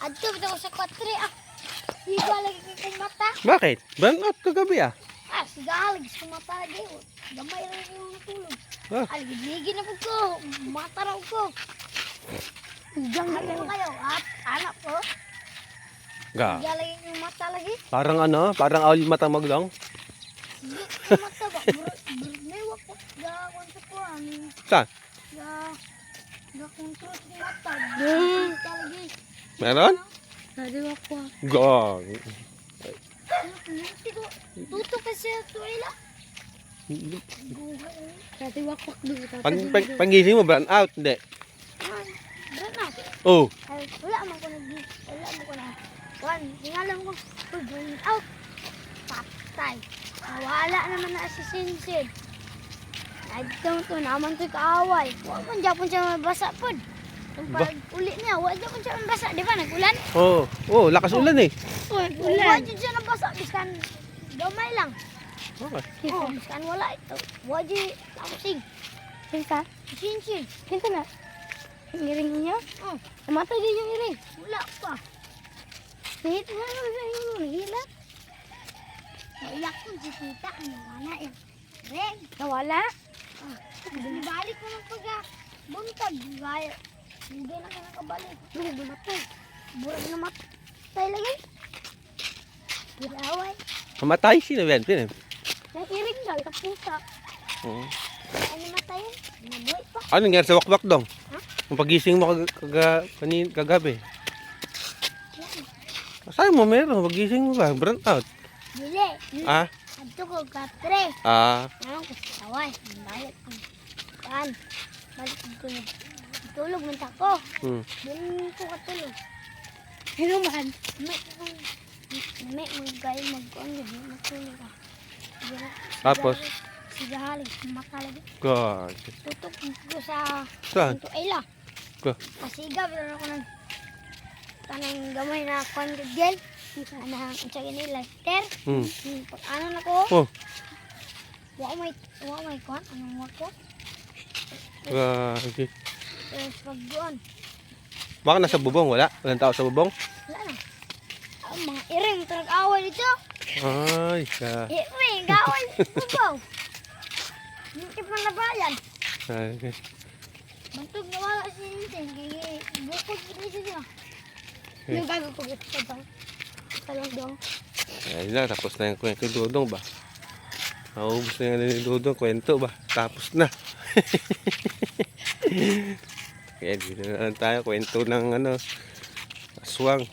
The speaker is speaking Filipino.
Adto bitaw sa 4 ah. Siga lagi kong mata. Bakit? Brown out kagabi ah. Ah, siga lagi sa mata lagi. Gamay lang yung natulog. Ah. Aligid na po ko. Mata raw ko. Diyan na kayo. At anak ko. Ga. Siga lagi yung mata lagi. Parang ano, parang awal mata magdang. Siga yung mata ba? May wako. Ga kontra ko. Saan? Ga kontra yung mata. Mata lagi. Meron? Nadi wako. Ga. Tuto kasi ito ila. Dati wakwak dito. Pagising mo, brown out. Hindi. Brana. Oh. Ay, wala man ko na. Juan, tingalan ko. Burn out. Patay. Wala naman na si Sinsid. I don't know. Naman ito'y kaaway. Huwag man dyan po siya mabasa po. Yung pag-uli niya, huwag dyan po siya mabasa. Di ba? Nag-ulan? Oh. Oh, lakas ulan eh. Huwag dyan siya nabasa. Biskan gamay lang. Okay. Oh, biskan wala ito. Huwag dyan lamusig. Sinsa? Sinsid. Sinsa na? Yung iring niya? Oh. Namatay din yung iring. Wala pa. Kahit wala na yung nahila. Naiyak ko si tita. Nawala yan. Ring. Nawala? Ah. Balik mo ng pagka-buntag. Gaya. Hindi na ka nakabalik. Hindi namatay. Burag namatay lagi. Gilaway. Mamatay? Sino yan? Sino? Yung iring gal, kapusa. Oh. Ano matay? Nabuhay pa. Ano nangyari sa wakwak dong? Ha? Ang pagising mo kagabi. Saan mo meron? Pagising mo ba? Brown out. Dili. Ah? Adto ko katre. Ah. Ano ko sa kaway. Balik ko. Saan? Balik ko na. Tulog man ako. Doon ko katulog. Pero man. May gaya mag-on. Matulog ka. Tapos? Sigahalig. Makalagi. God. Tutok ko sa... Saan? Ito ay la. Go. Pasigaw na ako ng kanang gamay na kondugel. Kanang tsaka ni lighter. Pag ano na ko. Oh. Wa may kon. Anong wako? Okay. Tapos pag doon. Baka nasa bubong, wala? Walang tao sa bubong? Wala na. Ang mga iring tarag-away dito. Ay, ka. Iring, gaway. Bubaw. Hindi pa nabayan. Okay. Bantog na wala si Nintin. Kaya bukod din siya. Okay. Yung bago ko ito sa bang. Talong dong. Ayun na, tapos na yung kwento ni Dodong ba? Naubos na yung ni Dodong, kwento ba? Tapos na. Kaya dito na lang tayo, kwento ng aswang.